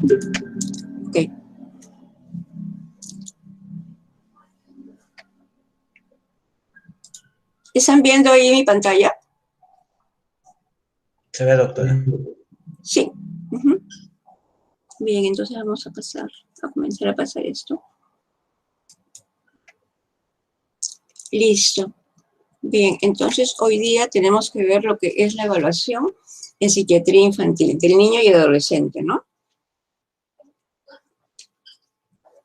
Ok. ¿Están viendo ahí mi pantalla? Se ve, doctora. Sí. Bien, entonces vamos a comenzar a pasar esto. Listo. Bien, entonces hoy día tenemos que ver lo que es la evaluación en psiquiatría infantil, del niño y adolescente, ¿no?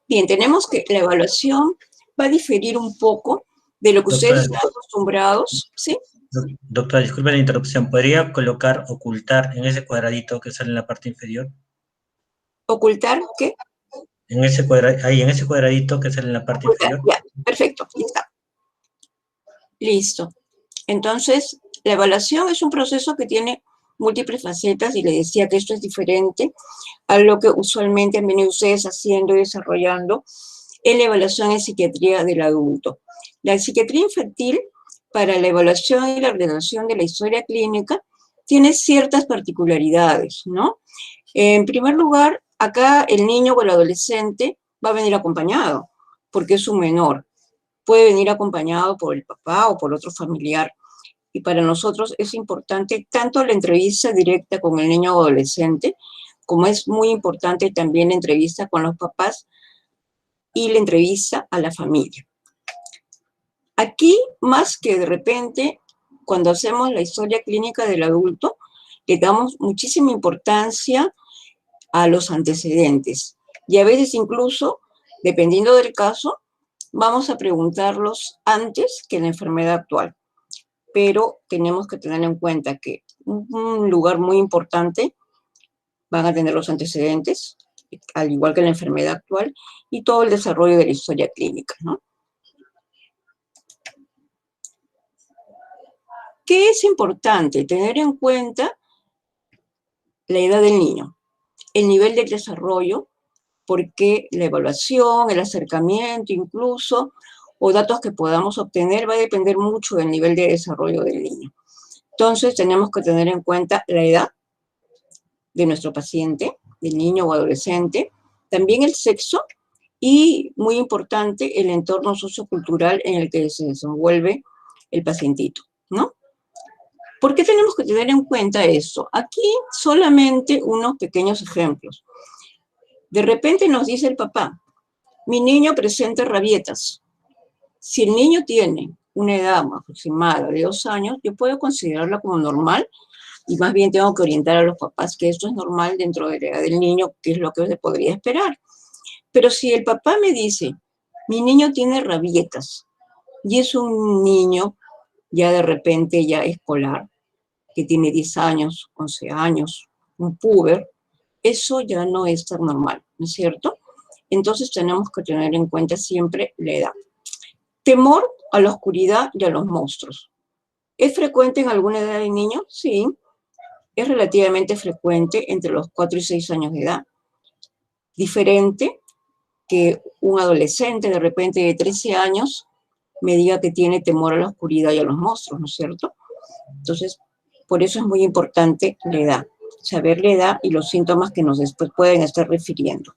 Bien, tenemos que la evaluación va a diferir un poco de lo que ustedes están acostumbrados, ¿sí? Doctora, disculpe la interrupción. ¿Podría colocar, ocultar en ese cuadradito que sale en la parte inferior? ¿Ocultar qué? En ese cuadradito que sale en la parte Ocultar, inferior. ya, perfecto, ya está. Listo. Entonces, la evaluación es un proceso que tiene múltiples facetas y le decía que esto es diferente a lo que usualmente han venido ustedes haciendo y desarrollando en la evaluación en psiquiatría del adulto. La psiquiatría infantil, para la evaluación y la ordenación de la historia clínica, tiene ciertas particularidades, ¿no? En primer lugar, acá el niño o el adolescente va a venir acompañado, porque es un menor. Puede venir acompañado por el papá o por otro familiar. Y para nosotros es importante tanto la entrevista directa con el niño o adolescente, como es muy importante también la entrevista con los papás y la entrevista a la familia. Aquí, más que de repente, cuando hacemos la historia clínica del adulto, le damos muchísima importancia a los antecedentes. Y a veces incluso, dependiendo del caso, vamos a preguntarlos antes que la enfermedad actual. Pero tenemos que tener en cuenta que un lugar muy importante van a tener los antecedentes, al igual que la enfermedad actual, y todo el desarrollo de la historia clínica, ¿no? ¿Qué es importante? Tener en cuenta la edad del niño, el nivel de desarrollo, porque la evaluación, el acercamiento incluso, o datos que podamos obtener va a depender mucho del nivel de desarrollo del niño. Entonces tenemos que tener en cuenta la edad de nuestro paciente, del niño o adolescente, también el sexo y, muy importante, el entorno sociocultural en el que se desenvuelve el pacientito, ¿no? ¿Por qué tenemos que tener en cuenta eso? Aquí solamente unos pequeños ejemplos. De repente nos dice el papá, mi niño presenta rabietas. Si el niño tiene una edad aproximada de 2 años, yo puedo considerarla como normal y más bien tengo que orientar a los papás que esto es normal dentro de la edad del niño, que es lo que se podría esperar. Pero si el papá me dice, mi niño tiene rabietas y es un niño ya de repente ya escolar, que tiene 10 años, 11 años, un puber, eso ya no es tan normal, ¿no es cierto? Entonces tenemos que tener en cuenta siempre la edad. Temor a la oscuridad y a los monstruos. ¿Es frecuente en alguna edad de niño? Sí, es relativamente frecuente entre los 4 y 6 años de edad. Diferente que un adolescente de repente de 13 años me diga que tiene temor a la oscuridad y a los monstruos, ¿no es cierto? Entonces, por eso es muy importante la edad, saber la edad y los síntomas que nos después pueden estar refiriendo.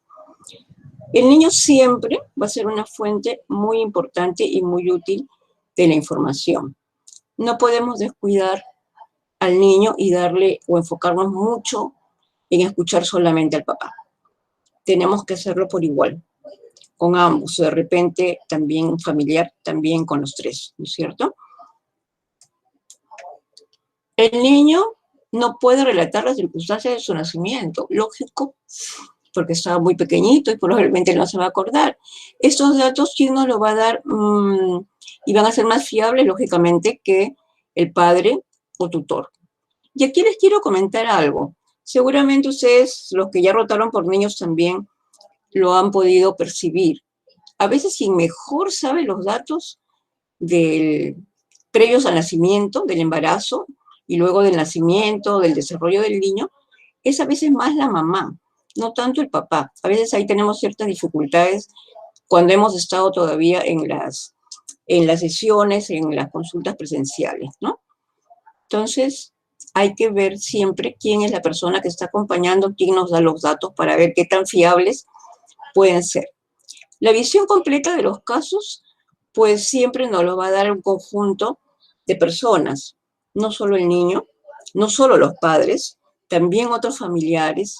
El niño siempre va a ser una fuente muy importante y muy útil de la información. No podemos descuidar al niño y darle o enfocarnos mucho en escuchar solamente al papá. Tenemos que hacerlo por igual, con ambos, de repente también un familiar, también con los tres, ¿no es cierto? El niño no puede relatar las circunstancias de su nacimiento, lógico, porque estaba muy pequeñito y probablemente no se va a acordar. Estos datos, ¿quién nos lo va a dar? Y van a ser más fiables, lógicamente, que el padre o tutor. Y aquí les quiero comentar algo. Seguramente ustedes, los que ya rotaron por niños también, lo han podido percibir. A veces quien mejor sabe los datos previos al nacimiento, del embarazo, y luego del nacimiento, del desarrollo del niño, es a veces más la mamá, no tanto el papá. A veces ahí tenemos ciertas dificultades cuando hemos estado todavía en las sesiones, en las consultas presenciales, ¿no? Entonces, hay que ver siempre quién es la persona que está acompañando, quién nos da los datos para ver qué tan fiables pueden ser. La visión completa de los casos, pues siempre nos lo va a dar un conjunto de personas, no solo el niño, no solo los padres, también otros familiares,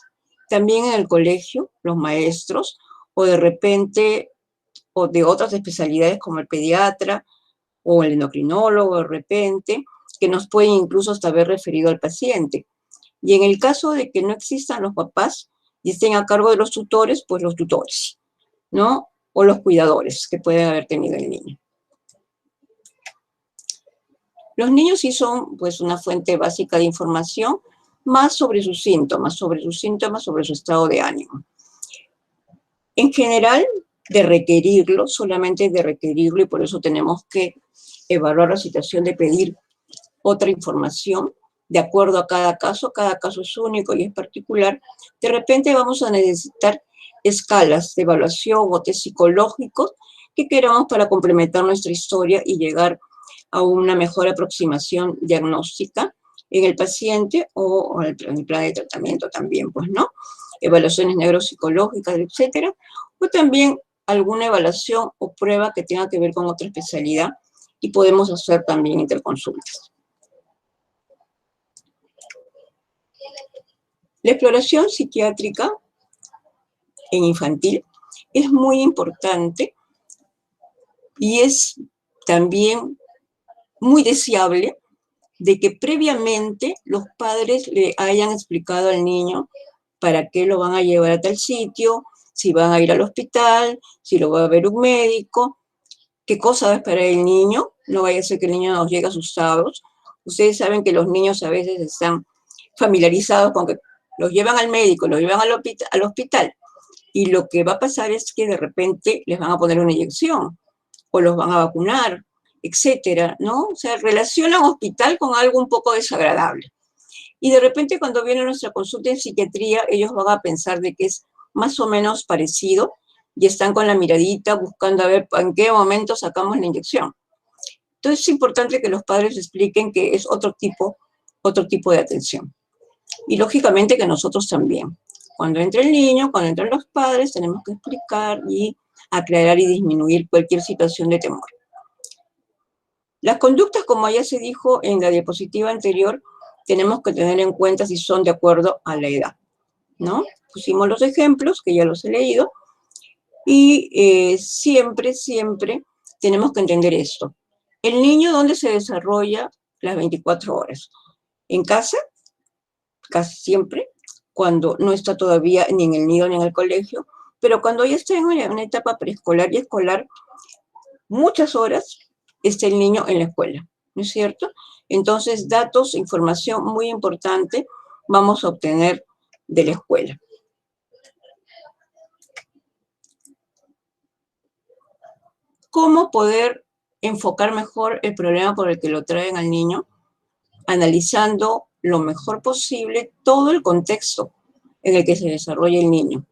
también en el colegio, los maestros, o de repente, o de otras especialidades como el pediatra o el endocrinólogo de repente, que nos pueden incluso hasta haber referido al paciente. Y en el caso de que no existan los papás y estén a cargo de los tutores, pues los tutores, ¿no? O los cuidadores que pueden haber tenido el niño. Los niños sí son, pues, una fuente básica de información, más sobre sus síntomas, sobre su estado de ánimo. En general, de requerirlo, solamente de requerirlo, y por eso tenemos que evaluar la situación de pedir otra información, de acuerdo a cada caso es único y es particular, de repente vamos a necesitar escalas de evaluación o test psicológicos que queramos para complementar nuestra historia y llegar a una mejor aproximación diagnóstica en el paciente o en el plan de tratamiento también, pues, ¿no? Evaluaciones neuropsicológicas, etcétera, o también alguna evaluación o prueba que tenga que ver con otra especialidad y podemos hacer también interconsultas. La exploración psiquiátrica en infantil es muy importante y es también muy deseable de que previamente los padres le hayan explicado al niño para qué lo van a llevar a tal sitio, si van a ir al hospital, si lo va a ver un médico, qué cosa va a esperar el niño, no vaya a ser que el niño nos llegue asustados. Ustedes saben que los niños a veces están familiarizados con que los llevan al médico, los llevan al hospital, y lo que va a pasar es que de repente les van a poner una inyección, o los van a vacunar, etcétera, ¿no? O sea, relacionan hospital con algo un poco desagradable. Y de repente cuando viene nuestra consulta en psiquiatría, ellos van a pensar de que es más o menos parecido y están con la miradita buscando a ver en qué momento sacamos la inyección. Entonces es importante que los padres expliquen que es otro tipo de atención. Y lógicamente que nosotros también. Cuando entra el niño, cuando entran los padres, tenemos que explicar y aclarar y disminuir cualquier situación de temor. Las conductas, como ya se dijo en la diapositiva anterior, tenemos que tener en cuenta si son de acuerdo a la edad, ¿no? Pusimos los ejemplos, que ya los he leído, y siempre tenemos que entender esto. El niño, ¿dónde se desarrolla las 24 horas? En casa, casi siempre, cuando no está todavía ni en el nido ni en el colegio, pero cuando ya está en una etapa preescolar y escolar, muchas horas está el niño en la escuela, ¿no es cierto? Entonces, datos, información muy importante vamos a obtener de la escuela. ¿Cómo poder enfocar mejor el problema por el que lo traen al niño? Analizando lo mejor posible todo el contexto en el que se desarrolla el niño.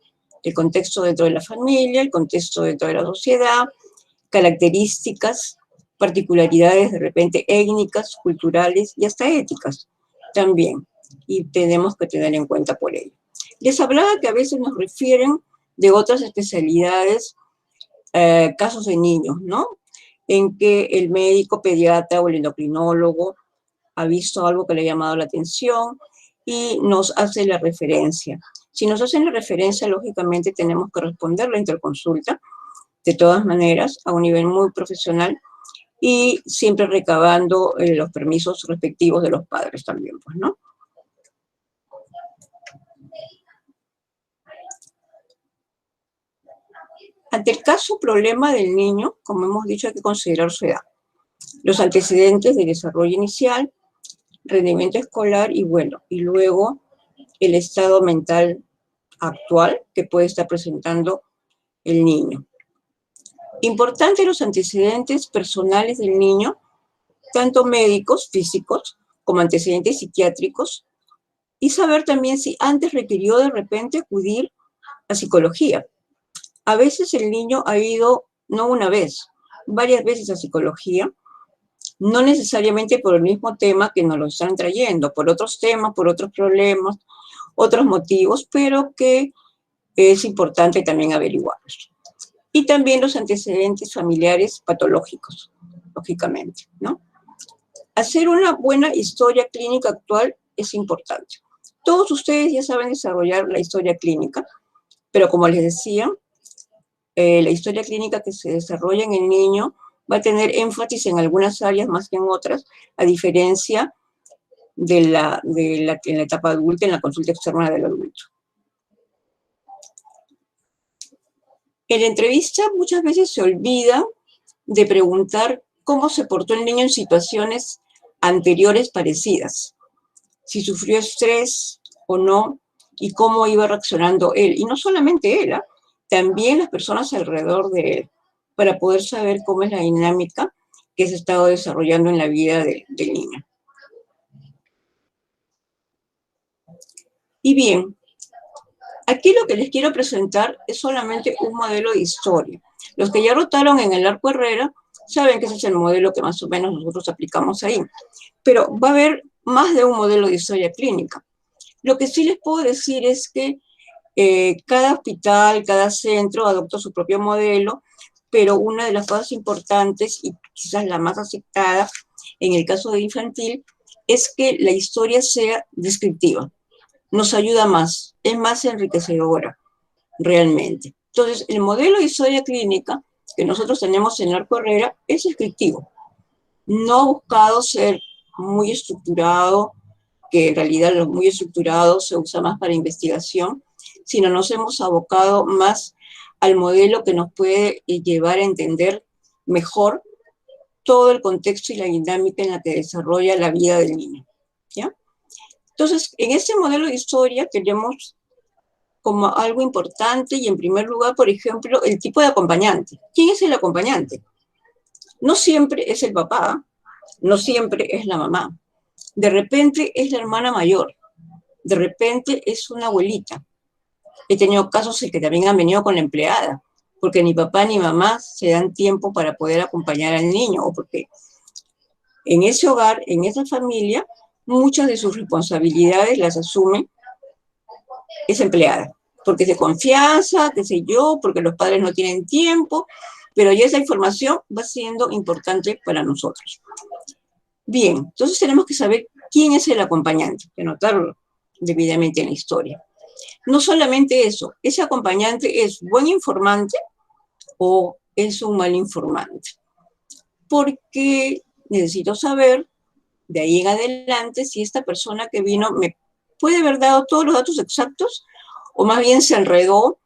El contexto dentro de la familia, el contexto dentro de la sociedad, características, particularidades de repente étnicas, culturales y hasta éticas también. Y tenemos que tener en cuenta por ello. Les hablaba que a veces nos refieren de otras especialidades, casos de niños, ¿no? En que el médico pediatra o el endocrinólogo ha visto algo que le ha llamado la atención y nos hace la referencia. Si nos hacen la referencia, lógicamente tenemos que responder la interconsulta, de todas maneras, a un nivel muy profesional y siempre recabando los permisos respectivos de los padres también, pues, ¿no? Ante el caso problema del niño, como hemos dicho, hay que considerar su edad, los antecedentes de desarrollo inicial, rendimiento escolar y bueno, y luego el estado mental actual que puede estar presentando el niño. Importante los antecedentes personales del niño, tanto médicos, físicos, como antecedentes psiquiátricos, y saber también si antes requirió de repente acudir a psicología. A veces el niño ha ido, no una vez, varias veces a psicología, No necesariamente por el mismo tema que nos lo están trayendo, por otros temas, por otros problemas, otros motivos, pero que es importante también averiguarlos. Y también los antecedentes familiares patológicos, lógicamente, ¿no? Hacer una buena historia clínica actual es importante. Todos ustedes ya saben desarrollar la historia clínica, pero como les decía, la historia clínica que se desarrolla en el niño va a tener énfasis en algunas áreas más que en otras, a diferencia en la etapa adulta, en la consulta externa del adulto. En la entrevista muchas veces se olvida de preguntar cómo se portó el niño en situaciones anteriores parecidas, si sufrió estrés o no, y cómo iba reaccionando él. Y no solamente él, también las personas alrededor de él, para poder saber cómo es la dinámica que se ha estado desarrollando en la vida del niño. Y bien, aquí lo que les quiero presentar es solamente un modelo de historia. Los que ya rotaron en el Arco Herrera saben que ese es el modelo que más o menos nosotros aplicamos ahí. Pero va a haber más de un modelo de historia clínica. Lo que sí les puedo decir es que cada hospital, cada centro adopta su propio modelo, pero una de las cosas importantes y quizás la más aceptada en el caso de infantil es que la historia sea descriptiva. Nos ayuda más, es más enriquecedora realmente. Entonces, el modelo de historia clínica que nosotros tenemos en Arco Herrera es descriptivo. No ha buscado ser muy estructurado, que en realidad lo muy estructurado se usa más para investigación, sino nos hemos abocado más al modelo que nos puede llevar a entender mejor todo el contexto y la dinámica en la que desarrolla la vida del niño, ¿ya? Entonces, en este modelo de historia queremos como algo importante y en primer lugar, por ejemplo, el tipo de acompañante. ¿Quién es el acompañante? No siempre es el papá, no siempre es la mamá. De repente es la hermana mayor, de repente es una abuelita. He tenido casos en que también han venido con la empleada, porque ni papá ni mamá se dan tiempo para poder acompañar al niño, o porque en ese hogar, en esa familia, muchas de sus responsabilidades las asume esa empleada, porque es de confianza, qué sé yo, porque los padres no tienen tiempo, pero ya esa información va siendo importante para nosotros. Bien, entonces tenemos que saber quién es el acompañante, anotarlo debidamente en la historia. No solamente eso, ese acompañante es buen informante o es un mal informante, porque necesito saber de ahí en adelante si esta persona que vino me puede haber dado todos los datos exactos o más bien se enredó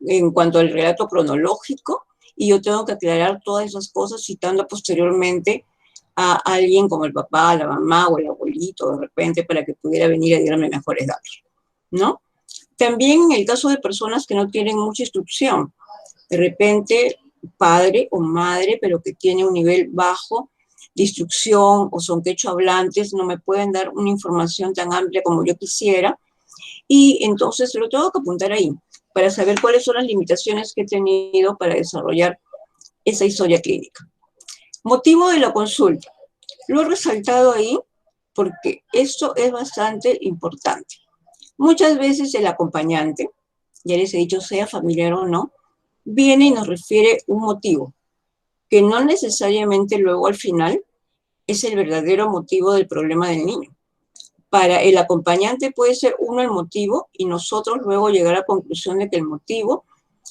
en cuanto al relato cronológico y yo tengo que aclarar todas esas cosas citando posteriormente a alguien como el papá, la mamá o el abuelito de repente para que pudiera venir a darme mejores datos, ¿no? También en el caso de personas que no tienen mucha instrucción, de repente padre o madre, pero que tiene un nivel bajo de instrucción o son quechohablantes, no me pueden dar una información tan amplia como yo quisiera y entonces lo tengo que apuntar ahí para saber cuáles son las limitaciones que he tenido para desarrollar esa historia clínica. Motivo de la consulta. Lo he resaltado ahí porque esto es bastante importante. Muchas veces el acompañante, ya les he dicho, sea familiar o no, viene y nos refiere un motivo, que no necesariamente luego al final es el verdadero motivo del problema del niño. Para el acompañante puede ser uno el motivo y nosotros luego llegar a la conclusión de que el motivo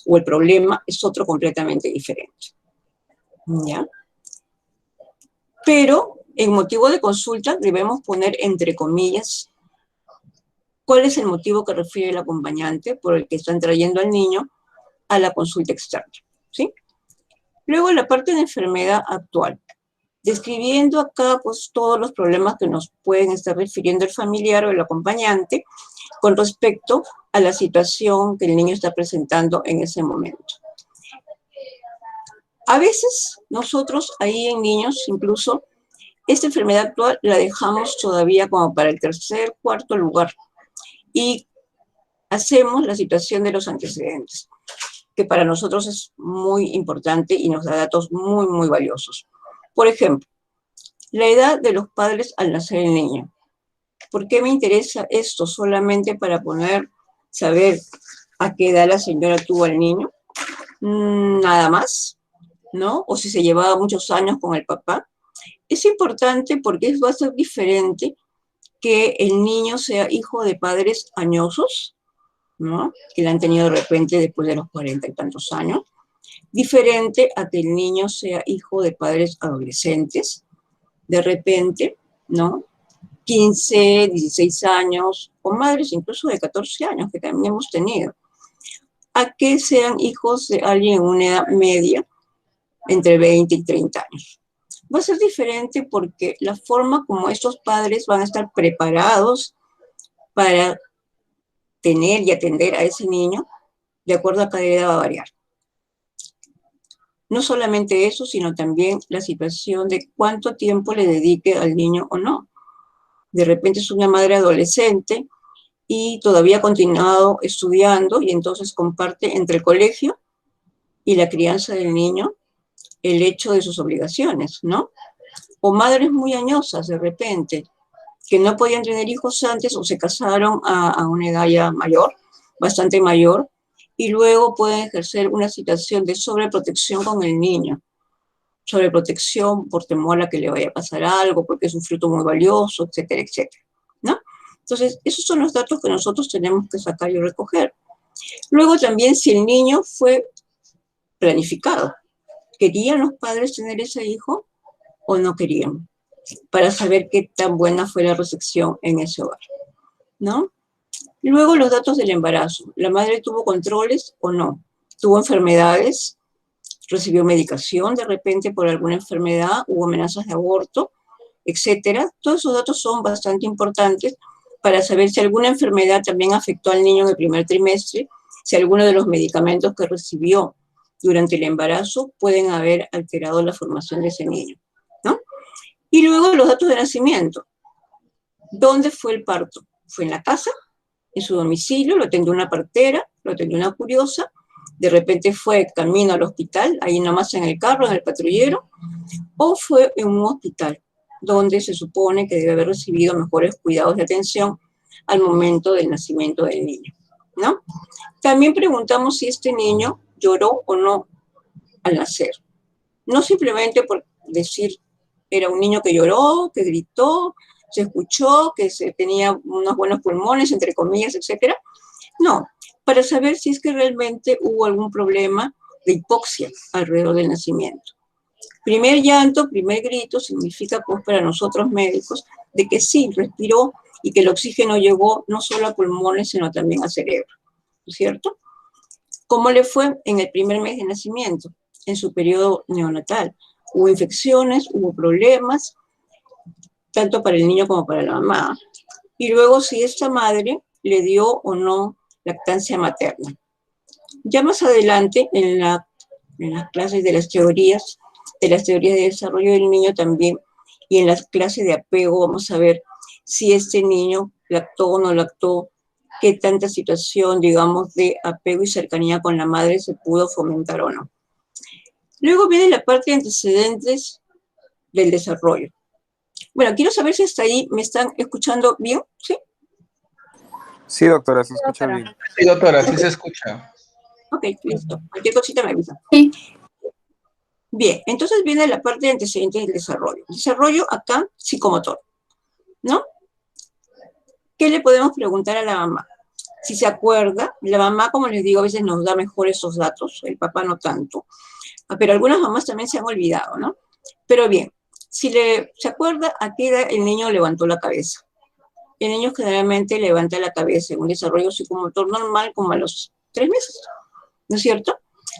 o el problema es otro completamente diferente. ¿Ya? Pero en motivo de consulta debemos poner entre comillas cuál es el motivo que refiere el acompañante por el que están trayendo al niño a la consulta externa, ¿sí? Luego la parte de enfermedad actual, describiendo acá pues todos los problemas que nos pueden estar refiriendo el familiar o el acompañante con respecto a la situación que el niño está presentando en ese momento. A veces nosotros ahí en niños incluso esta enfermedad actual la dejamos todavía como para el tercer, cuarto lugar y hacemos la situación de los antecedentes, que para nosotros es muy importante y nos da datos muy, muy valiosos. Por ejemplo, La edad de los padres al nacer el niño. ¿Por qué me interesa esto? Solamente para saber a qué edad la señora tuvo al niño. Nada más, ¿no? O si se llevaba muchos años con el papá. Es importante porque va a ser diferente que el niño sea hijo de padres añosos, ¿no? Que la han tenido de repente después de los 40 y tantos años. Diferente a que el niño sea hijo de padres adolescentes, de repente, ¿no? 15, 16 años, o madres incluso de 14 años, que también hemos tenido, a que sean hijos de alguien en una edad media, entre 20 y 30 años. Va a ser diferente porque la forma como estos padres van a estar preparados para tener y atender a ese niño, de acuerdo a cada edad va a variar. No solamente eso, sino también la situación de cuánto tiempo le dedique al niño o no. De repente es una madre adolescente y todavía ha continuado estudiando y entonces comparte entre el colegio y la crianza del niño el hecho de sus obligaciones, ¿no? O madres muy añosas de repente, que no podían tener hijos antes o se casaron a una edad ya mayor, bastante mayor, y luego pueden ejercer una situación de sobreprotección con el niño. Sobreprotección por temor a que le vaya a pasar algo, porque es un fruto muy valioso, etcétera, etcétera, ¿no? Entonces, esos son los datos que nosotros tenemos que sacar y recoger. Luego también si el niño fue planificado. ¿Querían los padres tener ese hijo o no querían? Para saber qué tan buena fue la recepción en ese hogar, ¿no? Luego los datos del embarazo. ¿La madre tuvo controles o no? ¿Tuvo enfermedades? ¿Recibió medicación de repente por alguna enfermedad? ¿Hubo amenazas de aborto? Etcétera. Todos esos datos son bastante importantes para saber si alguna enfermedad también afectó al niño en el primer trimestre, si alguno de los medicamentos que recibió durante el embarazo pueden haber alterado la formación de ese niño, ¿no? Y luego los datos de nacimiento. ¿Dónde fue el parto? ¿Fue en la casa? ¿En su domicilio? ¿Lo atendió una partera? ¿Lo atendió una curiosa? ¿De repente fue camino al hospital, ahí nomás en el carro, en el patrullero? ¿O fue en un hospital, donde se supone que debe haber recibido mejores cuidados de atención al momento del nacimiento del niño, ¿no? También preguntamos si este niño lloró o no al nacer. No simplemente por decir era un niño que lloró, que gritó, se escuchó, que tenía unos buenos pulmones, entre comillas, etcétera. No, para saber si es que realmente hubo algún problema de hipoxia alrededor del nacimiento. Primer llanto, primer grito significa pues para nosotros médicos de que sí, respiró y que el oxígeno llegó no solo a pulmones, sino también al cerebro, ¿no es cierto? ¿Cómo le fue en el primer mes de nacimiento, en su periodo neonatal? Hubo infecciones, hubo problemas, tanto para el niño como para la mamá. Y luego si esta madre le dio o no lactancia materna. Ya más adelante, en las clases de las teorías de desarrollo del niño también, y en las clases de apego, vamos a ver si este niño lactó o no lactó, qué tanta situación, digamos, de apego y cercanía con la madre se pudo fomentar o no. Luego viene la parte de antecedentes del desarrollo. Bueno, quiero saber si hasta ahí me están escuchando bien, ¿sí? Sí, doctora, se escucha bien. Sí, doctora, sí se escucha. Ok, listo. Cualquier cosita me avisa. Sí. Bien, entonces viene la parte de antecedentes del desarrollo. Desarrollo acá, psicomotor, ¿no? ¿Qué le podemos preguntar a la mamá? Si se acuerda, la mamá, como les digo, a veces nos da mejor esos datos, el papá no tanto, pero algunas mamás también se han olvidado, ¿no? Pero bien, si se acuerda a qué edad el niño levantó la cabeza. El niño generalmente levanta la cabeza en un desarrollo psicomotor normal como a los 3 meses, ¿no es cierto?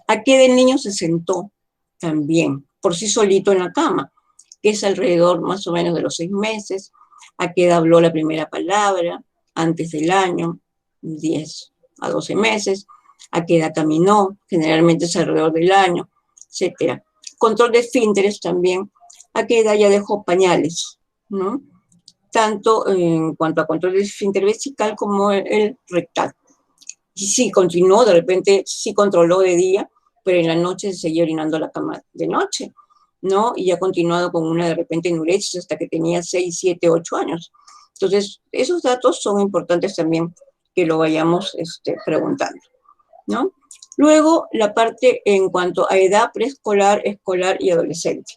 ¿A qué edad el niño se sentó? También, por sí solito en la cama, que es alrededor más o menos de los 6 meses, a qué edad habló la primera palabra, antes del año, 10 a 12 meses, a qué edad caminó, generalmente es alrededor del año, etc. Control de esfínteres también, a qué edad ya dejó pañales, ¿no? Tanto en cuanto a control de esfínter vesical como el rectal. Y sí, continuó, de repente sí controló de día, pero en la noche se seguía orinando la cama de noche. ¿no? Y ha continuado con una de repente enuresis hasta que tenía 6, 7, 8 años. Entonces, esos datos son importantes también que lo vayamos preguntando, ¿no? Luego, la parte en cuanto a edad preescolar, escolar y adolescente.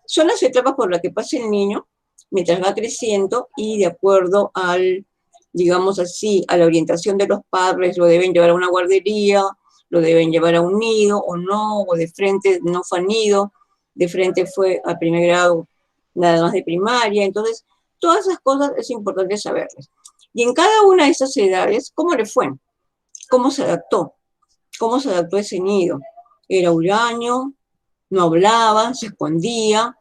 Son las etapas por las que pasa el niño mientras va creciendo y de acuerdo al, digamos así, a la orientación de los padres, lo deben llevar a una guardería, lo deben llevar a un nido o no, o de frente no fue a nido, de frente fue a primer grado nada más de primaria. Entonces, todas esas cosas es importante saberlas. Y en cada una de esas edades, ¿cómo le fue? ¿Cómo se adaptó? ¿Cómo se adaptó ese nido? ¿Era huraño? ¿No hablaba? ¿Se escondía?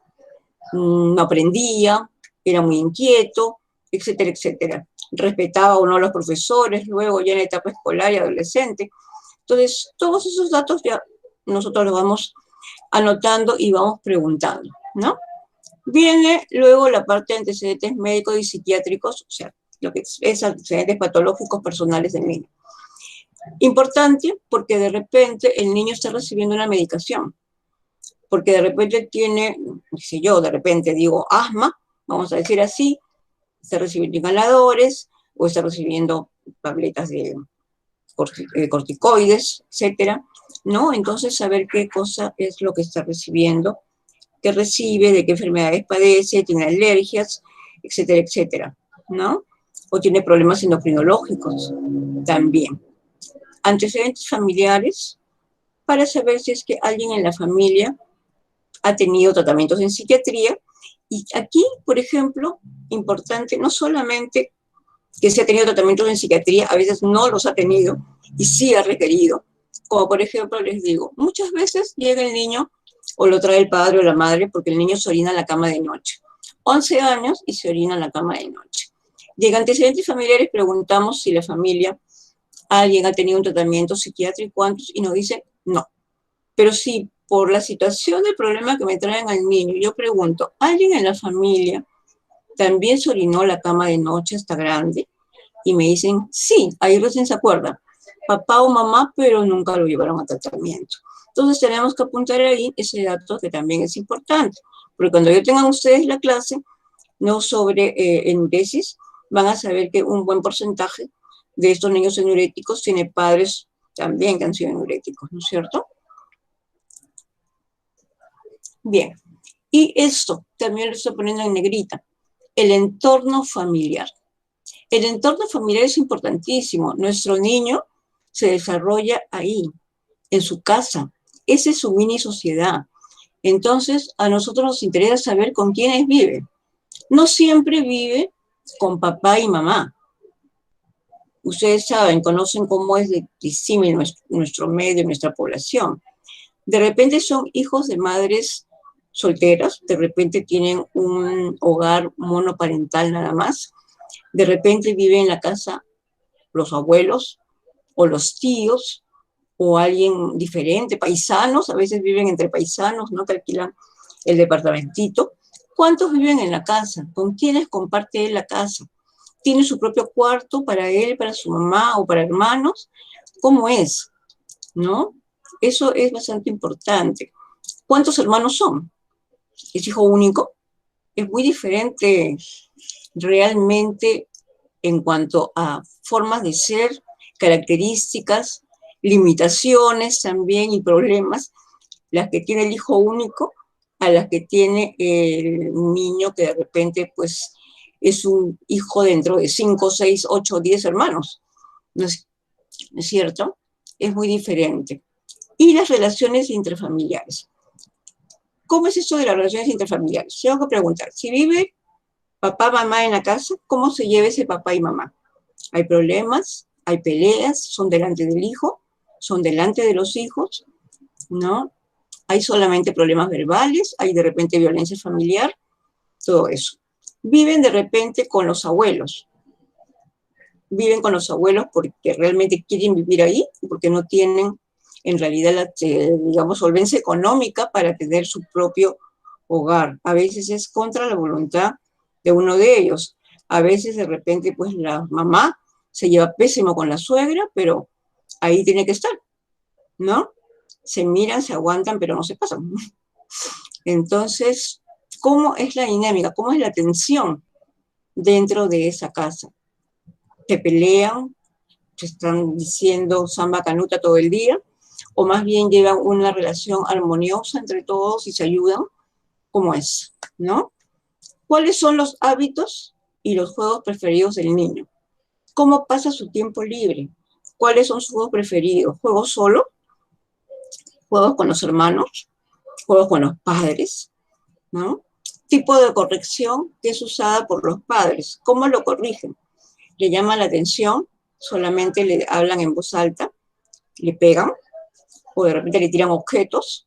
¿No aprendía? ¿Era muy inquieto? Etcétera, etcétera. ¿Respetaba o no a los profesores? Luego ya en la etapa escolar y adolescente. Entonces, todos esos datos ya nosotros los vamos anotando y vamos preguntando, ¿no? Viene luego la parte de antecedentes médicos y psiquiátricos, o sea, lo que es antecedentes patológicos personales del niño. Importante porque de repente el niño está recibiendo una medicación, porque de repente tiene, qué sé yo, de repente digo asma, vamos a decir así, está recibiendo inhaladores o está recibiendo tabletas de corticoides, etcétera, ¿no? Entonces saber qué cosa es lo que está recibiendo, qué recibe, de qué enfermedades padece, tiene alergias, etcétera, etcétera, ¿no? O tiene problemas endocrinológicos también. Antecedentes familiares, para saber si es que alguien en la familia ha tenido tratamientos en psiquiatría. Y aquí, por ejemplo, importante, no solamente que se ha tenido tratamientos en psiquiatría, a veces no los ha tenido y sí ha requerido. Como por ejemplo, les digo, muchas veces llega el niño o lo trae el padre o la madre porque el niño se orina en la cama de noche. 11 años y se orina en la cama de noche. Llega antecedentes familiares, preguntamos si la familia, alguien ha tenido un tratamiento psiquiátrico, ¿cuántos? Y nos dicen no. Pero si por la situación del problema que me traen al niño, yo pregunto, ¿alguien en la familia también se orinó la cama de noche hasta grande? Y me dicen, sí, ahí recién se acuerda, papá o mamá, pero nunca lo llevaron a tratamiento. Entonces tenemos que apuntar ahí ese dato que también es importante, porque cuando yo tengan ustedes la clase, no sobre enuresis, van a saber que un buen porcentaje de estos niños enuréticos tiene padres también que han sido enuréticos, ¿no es cierto? Bien, y esto también lo estoy poniendo en negrita, el entorno familiar. El entorno familiar es importantísimo. Nuestro niño se desarrolla ahí, en su casa. Esa es su mini sociedad. Entonces, a nosotros nos interesa saber con quiénes vive. No siempre vive con papá y mamá. Ustedes saben, conocen cómo es de disímil nuestro medio, nuestra población. De repente son hijos de madres solteras, de repente tienen un hogar monoparental nada más, de repente viven en la casa los abuelos o los tíos o alguien diferente, paisanos, a veces viven entre paisanos, ¿no? Que alquilan el departamentito. ¿Cuántos viven en la casa? ¿Con quiénes comparte él la casa? ¿Tiene su propio cuarto para él, para su mamá o para hermanos? ¿Cómo es? ¿No? Eso es bastante importante. ¿Cuántos hermanos son? ¿Es hijo único? Es muy diferente realmente en cuanto a formas de ser, características, limitaciones también y problemas, las que tiene el hijo único a las que tiene el niño que de repente pues es un hijo dentro de 5, 6, 8, 10 hermanos. ¿No es cierto? Es muy diferente. Y las relaciones intrafamiliares. ¿Cómo es eso de las relaciones intrafamiliares? Tengo que preguntar, si vive papá, mamá en la casa, ¿cómo se lleva ese papá y mamá? ¿Hay problemas? ¿Hay peleas? ¿Son delante del hijo? ¿Son delante de los hijos? ¿No? ¿Hay solamente problemas verbales? ¿Hay de repente violencia familiar? Todo eso. Viven de repente con los abuelos. Viven con los abuelos porque realmente quieren vivir ahí y porque no tienen en realidad la, digamos, solvencia económica para tener su propio hogar. A veces es contra la voluntad de uno de ellos. A veces de repente pues la mamá se lleva pésimo con la suegra, pero ahí tiene que estar, ¿no? Se miran, se aguantan, pero no se pasan. Entonces, ¿cómo es la dinámica? ¿Cómo es la tensión dentro de esa casa? ¿Se pelean? ¿Se están diciendo samba canuta todo el día? ¿O más bien llevan una relación armoniosa entre todos y se ayudan? ¿Cómo es? ¿No? ¿Cuáles son los hábitos y los juegos preferidos del niño? ¿Cómo pasa su tiempo libre? ¿Cuáles son sus juegos preferidos? ¿Juegos solo? ¿Juegos con los hermanos? ¿Juegos con los padres? ¿No? Tipo de corrección que es usada por los padres. ¿Cómo lo corrigen? ¿Le llaman la atención? ¿Solamente le hablan en voz alta? ¿Le pegan? ¿O de repente le tiran objetos?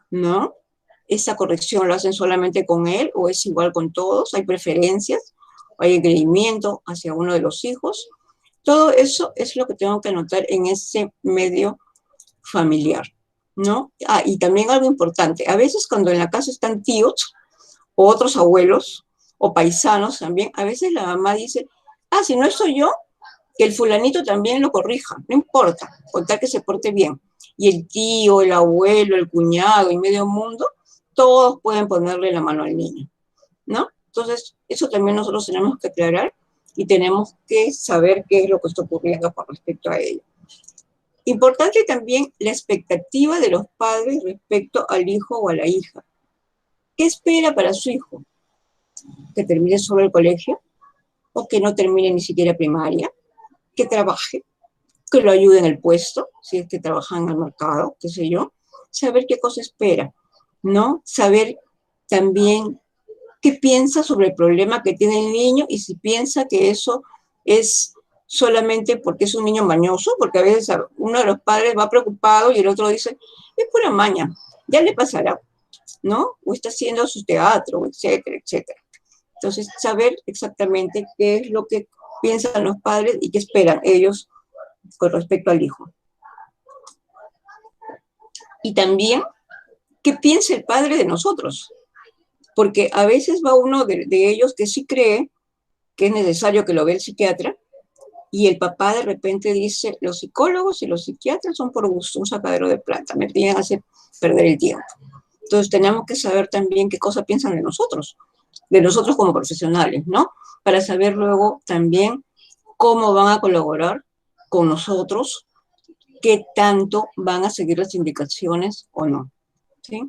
¿No? ¿Esa corrección lo hacen solamente con él o es igual con todos? ¿Hay preferencias? ¿Hay engreimiento hacia uno de los hijos? Todo eso es lo que tengo que anotar en ese medio familiar, ¿no? Ah, y también algo importante, a veces cuando en la casa están tíos o otros abuelos o paisanos también, a veces la mamá dice, ah, si no soy yo, que el fulanito también lo corrija, no importa, con tal que se porte bien. Y el tío, el abuelo, el cuñado y medio mundo, todos pueden ponerle la mano al niño, ¿no? Entonces, eso también nosotros tenemos que aclarar y tenemos que saber qué es lo que está ocurriendo con respecto a ello. Importante también la expectativa de los padres respecto al hijo o a la hija. ¿Qué espera para su hijo? ¿Que termine solo el colegio? ¿O que no termine ni siquiera primaria? ¿Que trabaje? ¿Que lo ayude en el puesto? Si es que trabaja en el mercado, qué sé yo. Saber qué cosa espera, ¿no? Saber también qué piensa sobre el problema que tiene el niño y si piensa que eso es solamente porque es un niño mañoso, porque a veces uno de los padres va preocupado y el otro dice, es pura maña, ya le pasará, ¿no? O está haciendo su teatro, etcétera, etcétera. Entonces, saber exactamente qué es lo que piensan los padres y qué esperan ellos con respecto al hijo. Y también, ¿qué piensa el padre de nosotros? Porque a veces va uno de ellos que sí cree que es necesario que lo vea el psiquiatra, y el papá de repente dice, los psicólogos y los psiquiatras son por gusto, un sacadero de plata, me tienen que hacer perder el tiempo. Entonces tenemos que saber también qué cosa piensan de nosotros como profesionales, ¿no? Para saber luego también cómo van a colaborar con nosotros, qué tanto van a seguir las indicaciones o no, ¿sí?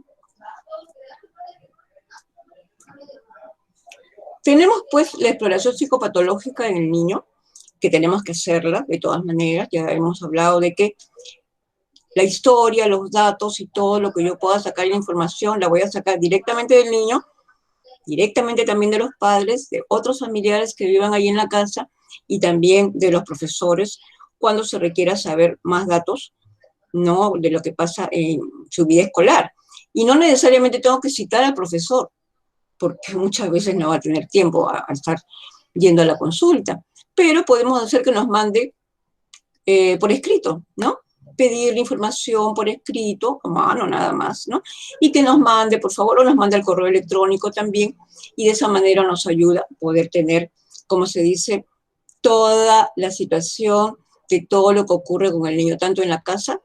Tenemos pues la exploración psicopatológica en el niño, que tenemos que hacerla de todas maneras. Ya hemos hablado de que la historia, los datos y todo lo que yo pueda sacar la información, la voy a sacar directamente del niño, directamente también de los padres, de otros familiares que vivan ahí en la casa y también de los profesores, cuando se requiera saber más datos, ¿no? De lo que pasa en su vida escolar. Y no necesariamente tengo que citar al profesor, porque muchas veces no va a tener tiempo a estar yendo a la consulta, pero podemos hacer que nos mande por escrito, ¿no? Pedir la información por escrito, a mano nada más, ¿no? Y que nos mande, por favor, o nos mande el correo electrónico también, y de esa manera nos ayuda a poder tener, como se dice, toda la situación de todo lo que ocurre con el niño, tanto en la casa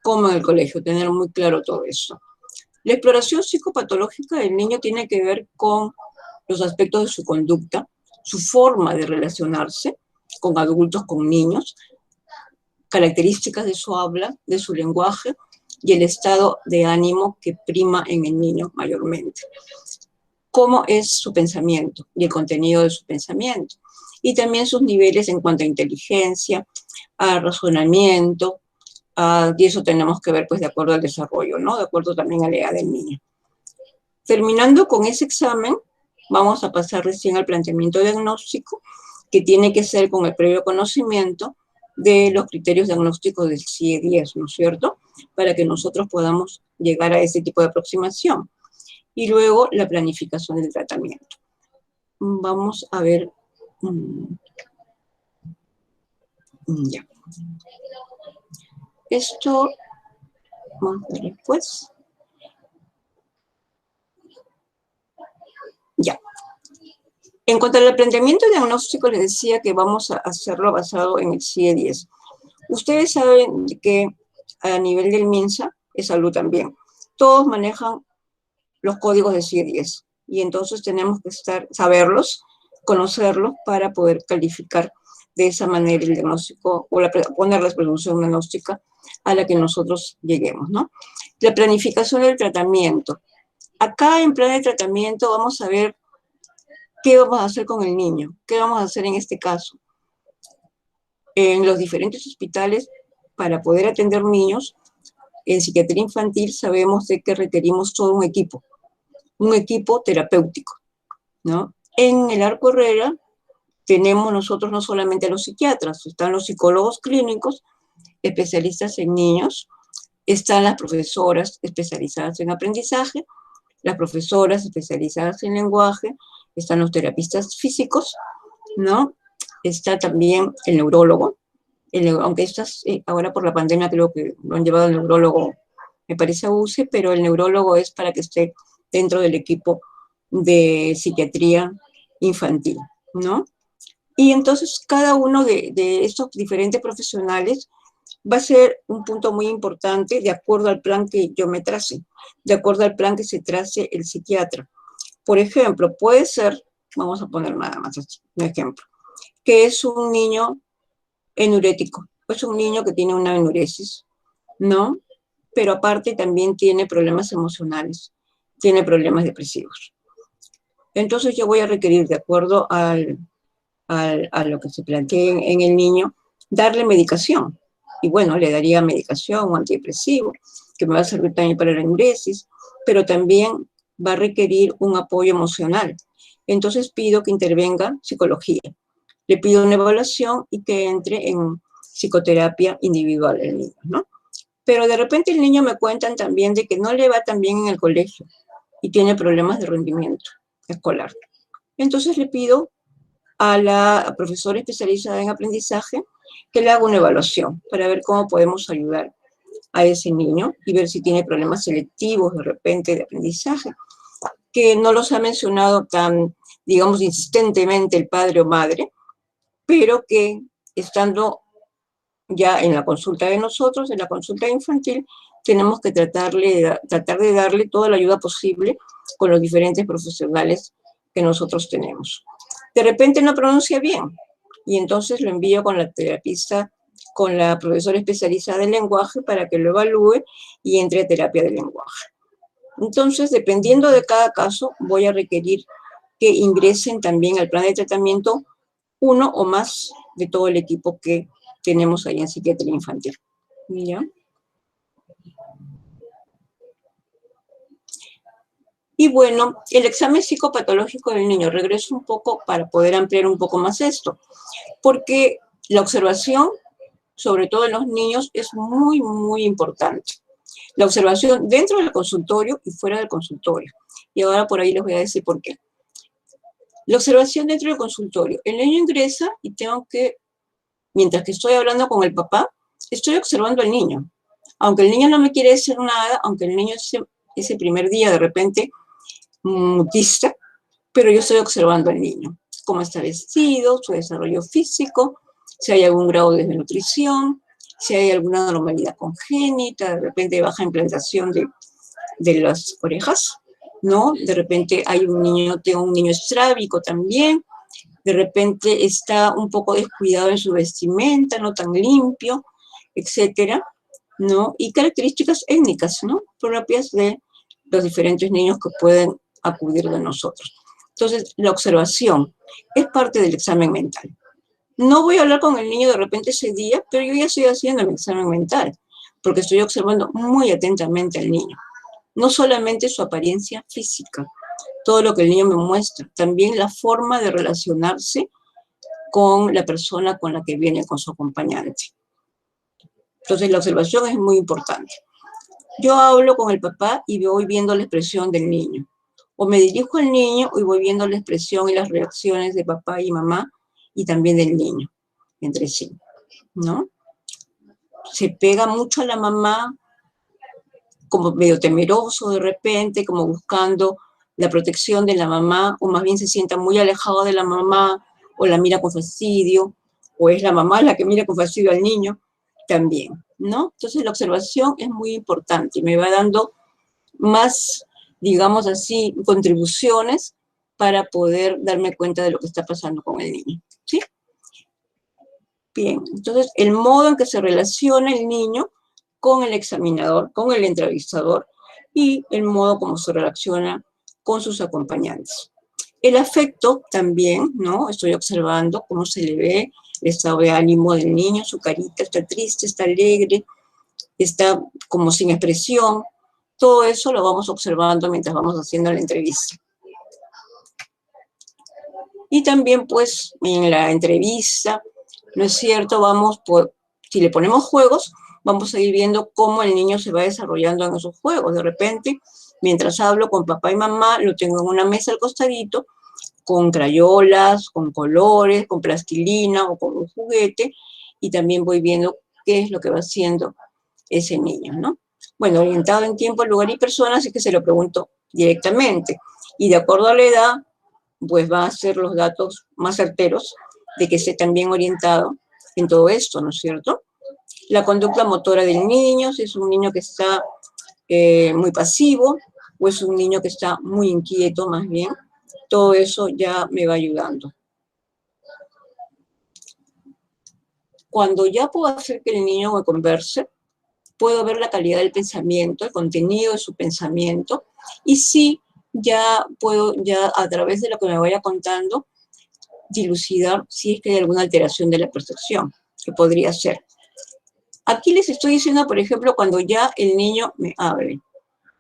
como en el colegio, tener muy claro todo eso. La exploración psicopatológica del niño tiene que ver con los aspectos de su conducta, su forma de relacionarse con adultos, con niños, características de su habla, de su lenguaje y el estado de ánimo que prima en el niño mayormente. Cómo es su pensamiento y el contenido de su pensamiento. Y también sus niveles en cuanto a inteligencia, a razonamiento, y eso tenemos que ver pues de acuerdo al desarrollo, ¿no? De acuerdo también a la edad del niño. Terminando con ese examen, vamos a pasar recién al planteamiento diagnóstico, que tiene que ser con el previo conocimiento de los criterios diagnósticos del CIE-10, ¿no es cierto? Para que nosotros podamos llegar a ese tipo de aproximación. Y luego la planificación del tratamiento. Vamos a ver. Ya. Esto, vamos a ver después. Ya. En cuanto al planteamiento diagnóstico, les decía que vamos a hacerlo basado en el CIE-10. Ustedes saben que a nivel del MINSA, es salud también, todos manejan los códigos de CIE-10. Y entonces tenemos que saberlos, conocerlos para poder calificar de esa manera el diagnóstico o poner la presunción diagnóstica a la que nosotros lleguemos, ¿no? La planificación del tratamiento. Acá en plan de tratamiento vamos a ver qué vamos a hacer con el niño, qué vamos a hacer en este caso. En los diferentes hospitales, para poder atender niños, en psiquiatría infantil sabemos de que requerimos todo un equipo terapéutico, ¿no? En el Arco Herrera tenemos nosotros no solamente a los psiquiatras, están los psicólogos clínicos, especialistas en niños, están las profesoras especializadas en aprendizaje, las profesoras especializadas en lenguaje, están los terapistas físicos, ¿no? Está también el neurólogo, aunque ahora por la pandemia creo que lo han llevado al neurólogo, me parece a UCE, pero el neurólogo es para que esté dentro del equipo de psiquiatría infantil, ¿no? Y entonces cada uno de estos diferentes profesionales va a ser un punto muy importante de acuerdo al plan que yo me trace, de acuerdo al plan que se trace el psiquiatra. Por ejemplo, puede ser, vamos a poner nada más un ejemplo, que es un niño enurético, es un niño que tiene una enuresis, ¿no? Pero aparte también tiene problemas emocionales, tiene problemas depresivos. Entonces yo voy a requerir, de acuerdo a lo que se plantea en el niño, darle medicación. Y bueno, le daría medicación o antidepresivo, que me va a servir también para la enuresis, pero también va a requerir un apoyo emocional. Entonces pido que intervenga psicología. Le pido una evaluación y que entre en psicoterapia individual el niño, ¿no? Pero de repente el niño me cuentan también de que no le va tan bien en el colegio y tiene problemas de rendimiento escolar. Entonces le pido a la profesora especializada en aprendizaje que le haga una evaluación para ver cómo podemos ayudar a ese niño y ver si tiene problemas selectivos de repente de aprendizaje, que no los ha mencionado tan, digamos, insistentemente el padre o madre, pero que estando ya en la consulta de nosotros, en la consulta infantil, tenemos que tratar de darle toda la ayuda posible con los diferentes profesionales que nosotros tenemos. De repente no pronuncia bien, y entonces lo envío con la terapista, con la profesora especializada en lenguaje para que lo evalúe y entre a terapia de lenguaje. Entonces, dependiendo de cada caso, voy a requerir que ingresen también al plan de tratamiento uno o más de todo el equipo que tenemos ahí en psiquiatría infantil. ¿Ya? Y bueno, el examen psicopatológico del niño, regreso un poco para poder ampliar un poco más esto, porque la observación, sobre todo en los niños, es muy, muy importante. La observación dentro del consultorio y fuera del consultorio. Y ahora por ahí les voy a decir por qué. La observación dentro del consultorio. El niño ingresa y tengo que, mientras que estoy hablando con el papá, estoy observando al niño. Aunque el niño no me quiere decir nada, aunque el niño ese primer día de repente mutista, pero yo estoy observando al niño. Cómo está vestido, su desarrollo físico, si hay algún grado de desnutrición, si hay alguna anormalidad congénita, de repente baja implantación de las orejas, ¿no? De repente hay tengo un niño estrábico también, de repente está un poco descuidado en su vestimenta, no tan limpio, etcétera, ¿no? Y características étnicas, ¿no? Propias de los diferentes niños que pueden acudir de nosotros. Entonces, la observación es parte del examen mental. No voy a hablar con el niño de repente ese día, pero yo ya estoy haciendo mi examen mental, porque estoy observando muy atentamente al niño. No solamente su apariencia física, todo lo que el niño me muestra, también la forma de relacionarse con la persona con la que viene, con su acompañante. Entonces, la observación es muy importante. Yo hablo con el papá y voy viendo la expresión del niño. O me dirijo al niño y voy viendo la expresión y las reacciones de papá y mamá y también del niño entre sí, ¿no? Se pega mucho a la mamá, como medio temeroso de repente, como buscando la protección de la mamá, o más bien se sienta muy alejado de la mamá, o la mira con fastidio, o es la mamá la que mira con fastidio al niño, también, ¿no? Entonces la observación es muy importante y me va dando más digamos así, contribuciones para poder darme cuenta de lo que está pasando con el niño, ¿sí? Bien, entonces el modo en que se relaciona el niño con el examinador, con el entrevistador, y el modo como se relaciona con sus acompañantes. El afecto también, ¿no? Estoy observando cómo se le ve el estado de ánimo del niño, su carita está triste, está alegre, está como sin expresión. Todo eso lo vamos observando mientras vamos haciendo la entrevista. Y también, pues, en la entrevista, ¿no es cierto? Si le ponemos juegos, vamos a ir viendo cómo el niño se va desarrollando en esos juegos. De repente, mientras hablo con papá y mamá, lo tengo en una mesa al costadito, con crayolas, con colores, con plastilina o con un juguete, y también voy viendo qué es lo que va haciendo ese niño, ¿no? Bueno, orientado en tiempo, lugar y persona, así que se lo pregunto directamente. Y de acuerdo a la edad, pues va a ser los datos más certeros de que esté también orientado en todo esto, ¿no es cierto? La conducta motora del niño, si es un niño que está muy pasivo o es un niño que está muy inquieto más bien, todo eso ya me va ayudando. Cuando ya puedo hacer que el niño me converse, puedo ver la calidad del pensamiento, el contenido de su pensamiento, y sí, ya puedo, ya a través de lo que me vaya contando, dilucidar si es que hay alguna alteración de la percepción, que podría ser. Aquí les estoy diciendo, por ejemplo, cuando ya el niño me hable,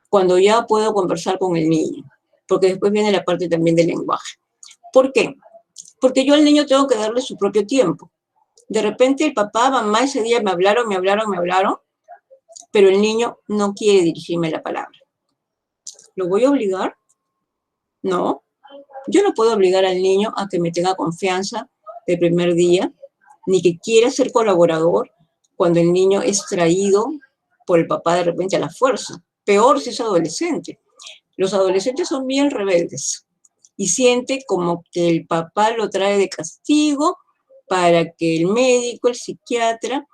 cuando ya puedo conversar con el niño, porque después viene la parte también del lenguaje. ¿Por qué? Porque yo al niño tengo que darle su propio tiempo. De repente el papá, mamá ese día me hablaron, pero el niño no quiere dirigirme la palabra. ¿Lo voy a obligar? No. Yo no puedo obligar al niño a que me tenga confianza el primer día, ni que quiera ser colaborador cuando el niño es traído por el papá de repente a la fuerza. Peor si es adolescente. Los adolescentes son bien rebeldes y siente como que el papá lo trae de castigo para que el médico, el psiquiatra,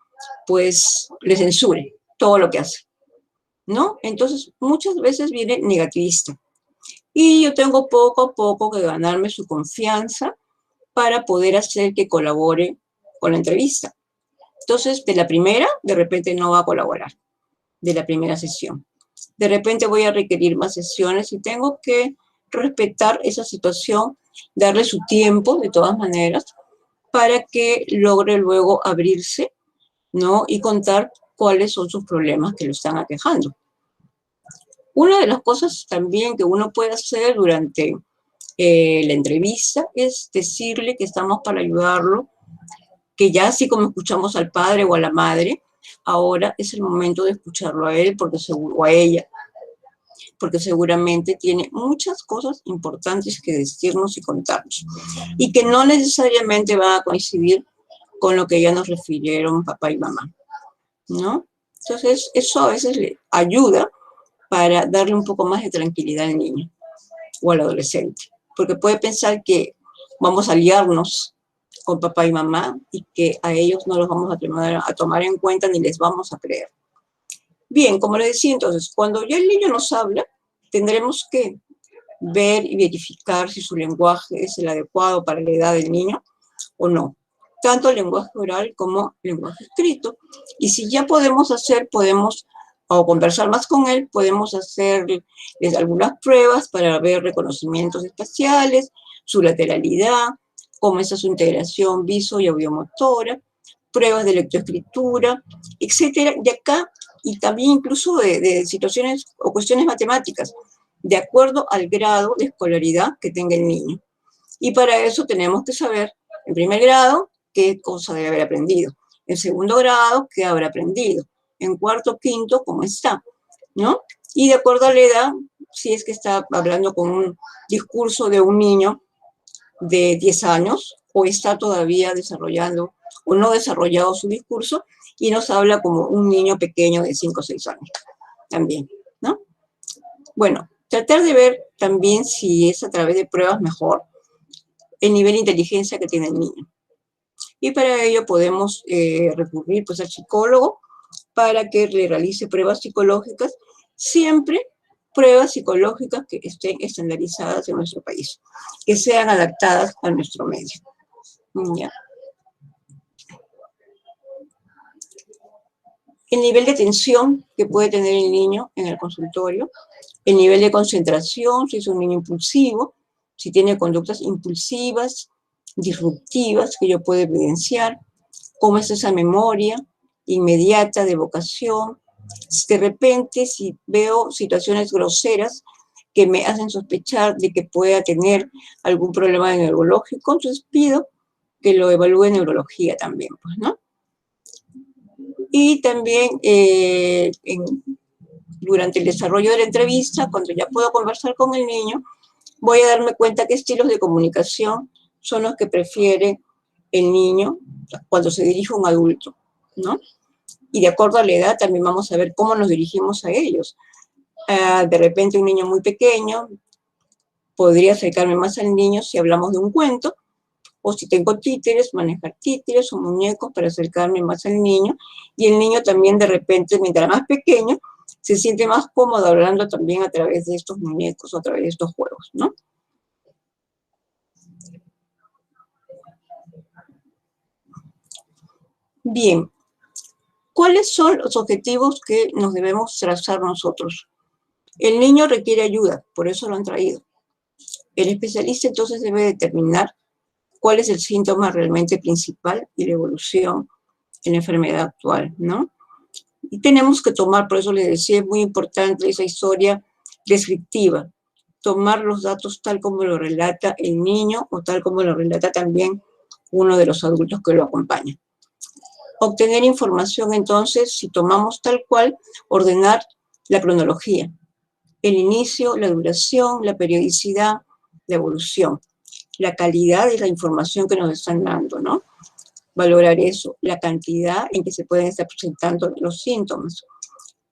pues le censure todo lo que hace, ¿no? Entonces, muchas veces viene negativista. Y yo tengo poco a poco que ganarme su confianza para poder hacer que colabore con la entrevista. Entonces, de la primera, de repente no va a colaborar, de la primera sesión. De repente voy a requerir más sesiones y tengo que respetar esa situación, darle su tiempo, de todas maneras, para que logre luego abrirse, ¿no? Y contar cuáles son sus problemas que lo están aquejando. Una de las cosas también que uno puede hacer durante la entrevista es decirle que estamos para ayudarlo, que ya así como escuchamos al padre o a la madre, ahora es el momento de escucharlo a él o a ella, porque seguramente tiene muchas cosas importantes que decirnos y contarnos, y que no necesariamente va a coincidir con lo que ya nos refirieron papá y mamá, ¿no? Entonces, eso a veces le ayuda para darle un poco más de tranquilidad al niño o al adolescente, porque puede pensar que vamos a liarnos con papá y mamá y que a ellos no los vamos a tomar en cuenta ni les vamos a creer. Bien, como les decía, entonces, cuando ya el niño nos habla, tendremos que ver y verificar si su lenguaje es el adecuado para la edad del niño o no, tanto el lenguaje oral como el lenguaje escrito. Y si ya podemos o conversar más con él, podemos hacerles algunas pruebas para ver reconocimientos espaciales, su lateralidad, cómo está su integración viso- y audiomotora, pruebas de lectoescritura, etcétera. De acá, y también incluso de situaciones o cuestiones matemáticas, de acuerdo al grado de escolaridad que tenga el niño. Y para eso tenemos que saber, en primer grado, qué cosa debe haber aprendido. En segundo grado, qué habrá aprendido. En cuarto, quinto, cómo está, ¿no? Y de acuerdo a la edad, si es que está hablando con un discurso de un niño de 10 años, o está todavía desarrollando, o no desarrollado su discurso, y nos habla como un niño pequeño de 5 o 6 años, también, ¿no? Bueno, tratar de ver también si es a través de pruebas mejor el nivel de inteligencia que tiene el niño. Y para ello podemos recurrir pues al psicólogo para que le realice pruebas psicológicas, siempre pruebas psicológicas que estén estandarizadas en nuestro país, que sean adaptadas a nuestro medio. ¿Ya? El nivel de atención que puede tener el niño en el consultorio, el nivel de concentración, si es un niño impulsivo, si tiene conductas impulsivas, disruptivas, que yo puedo evidenciar, cómo es esa memoria inmediata de evocación. De repente, si veo situaciones groseras que me hacen sospechar de que pueda tener algún problema neurológico, entonces pido que lo evalúe en neurología también, pues, ¿no? Y también durante el desarrollo de la entrevista, cuando ya puedo conversar con el niño, voy a darme cuenta qué estilos de comunicación son los que prefiere el niño cuando se dirige a un adulto, ¿no? Y de acuerdo a la edad también vamos a ver cómo nos dirigimos a ellos. De repente un niño muy pequeño, podría acercarme más al niño si hablamos de un cuento, o si tengo títeres, manejar títeres o muñecos para acercarme más al niño, y el niño también de repente, mientras más pequeño, se siente más cómodo hablando también a través de estos muñecos o a través de estos juegos, ¿no? Bien, ¿cuáles son los objetivos que nos debemos trazar nosotros? El niño requiere ayuda, por eso lo han traído. El especialista entonces debe determinar cuál es el síntoma realmente principal y la evolución en la enfermedad actual, ¿no? Y tenemos que tomar, por eso les decía, es muy importante esa historia descriptiva, tomar los datos tal como lo relata el niño o tal como lo relata también uno de los adultos que lo acompaña. Obtener información, entonces, si tomamos tal cual, ordenar la cronología, el inicio, la duración, la periodicidad, la evolución, la calidad de la información que nos están dando, ¿no? Valorar eso, la cantidad en que se pueden estar presentando los síntomas,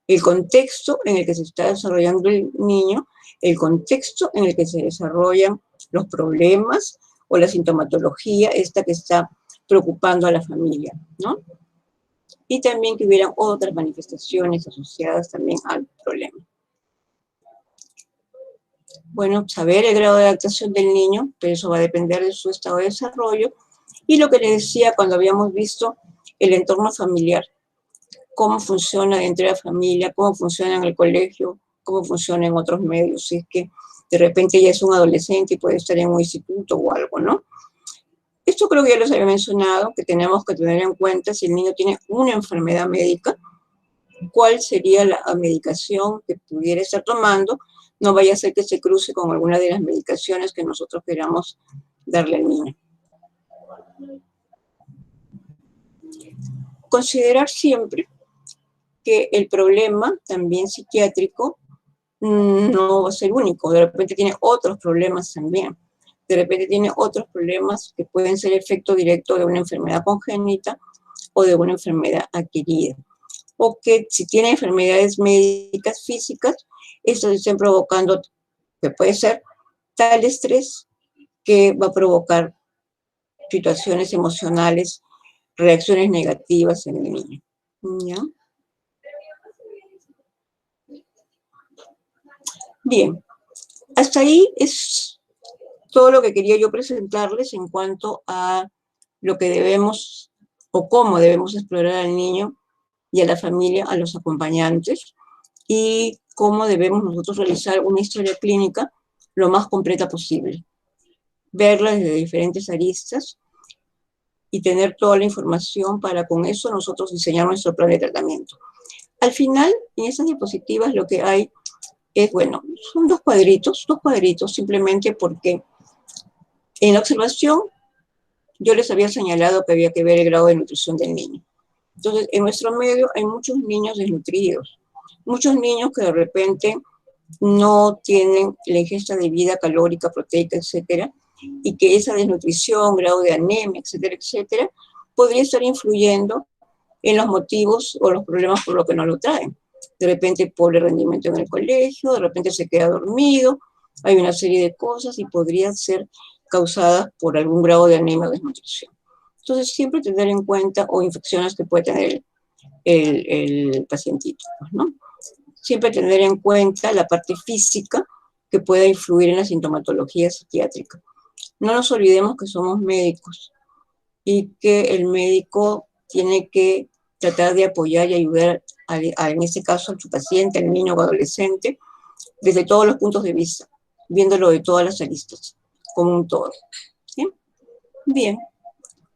el contexto en el que se está desarrollando el niño, el contexto en el que se desarrollan los problemas o la sintomatología, esta que está preocupando a la familia, ¿no? Y también que hubieran otras manifestaciones asociadas también al problema. Bueno, saber el grado de adaptación del niño, pero eso va a depender de su estado de desarrollo. Y lo que les decía cuando habíamos visto el entorno familiar, cómo funciona dentro de la familia, cómo funciona en el colegio, cómo funciona en otros medios, si es que de repente ya es un adolescente y puede estar en un instituto o algo, ¿no? Esto creo que ya les había mencionado, que tenemos que tener en cuenta si el niño tiene una enfermedad médica, cuál sería la medicación que pudiera estar tomando, no vaya a ser que se cruce con alguna de las medicaciones que nosotros queramos darle al niño. Considerar siempre que el problema también psiquiátrico no va a ser único, de repente tiene otros problemas también, de repente tiene otros problemas que pueden ser efecto directo de una enfermedad congénita o de una enfermedad adquirida, o que si tiene enfermedades médicas físicas, estas estén provocando, que puede ser tal estrés que va a provocar situaciones emocionales, reacciones negativas en el niño. ¿Ya? Bien, hasta ahí es todo lo que quería yo presentarles en cuanto a lo que debemos o cómo debemos explorar al niño y a la familia, a los acompañantes, y cómo debemos nosotros realizar una historia clínica lo más completa posible. Verla desde diferentes aristas y tener toda la información para con eso nosotros diseñar nuestro plan de tratamiento. Al final, en esas diapositivas lo que hay es, bueno, son dos cuadritos simplemente porque en la observación yo les había señalado que había que ver el grado de nutrición del niño. Entonces, en nuestro medio hay muchos niños desnutridos, muchos niños que de repente no tienen la ingesta de vida calórica, proteica, etcétera, y que esa desnutrición, grado de anemia, etcétera, etcétera, podría estar influyendo en los motivos o los problemas por los que no lo traen. De repente, pobre rendimiento en el colegio, de repente se queda dormido, hay una serie de cosas y podrían ser causadas por algún grado de anemia o desnutrición. Entonces, siempre tener en cuenta, o infecciones que puede tener el pacientito, ¿no? siempre tener en cuenta la parte física que pueda influir en la sintomatología psiquiátrica. No nos olvidemos que somos médicos y que el médico tiene que tratar de apoyar y ayudar, en este caso, a su paciente, al niño o adolescente, desde todos los puntos de vista, viéndolo de todas las aristas, como un todo. ¿Sí? Bien,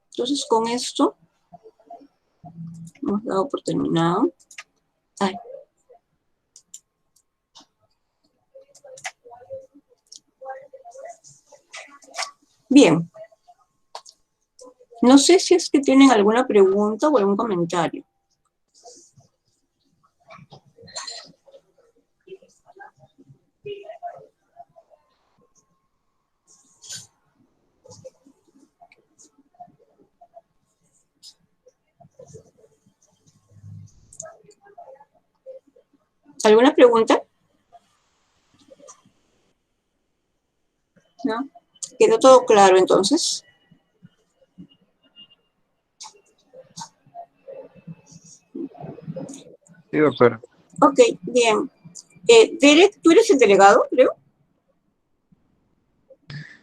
entonces con esto hemos dado por terminado. Ay. Bien. No sé si es que tienen alguna pregunta o algún comentario. ¿Alguna pregunta? ¿No? ¿Quedó todo claro entonces? Sí, doctora. Ok, bien. Derek, ¿tú eres el delegado, creo?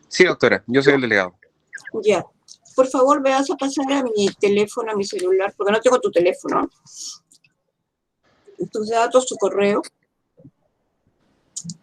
Sí, doctora, yo soy el delegado. Ya. Por favor, me vas a pasar a mi teléfono, a mi celular, porque no tengo tu teléfono. Tus datos, tu correo.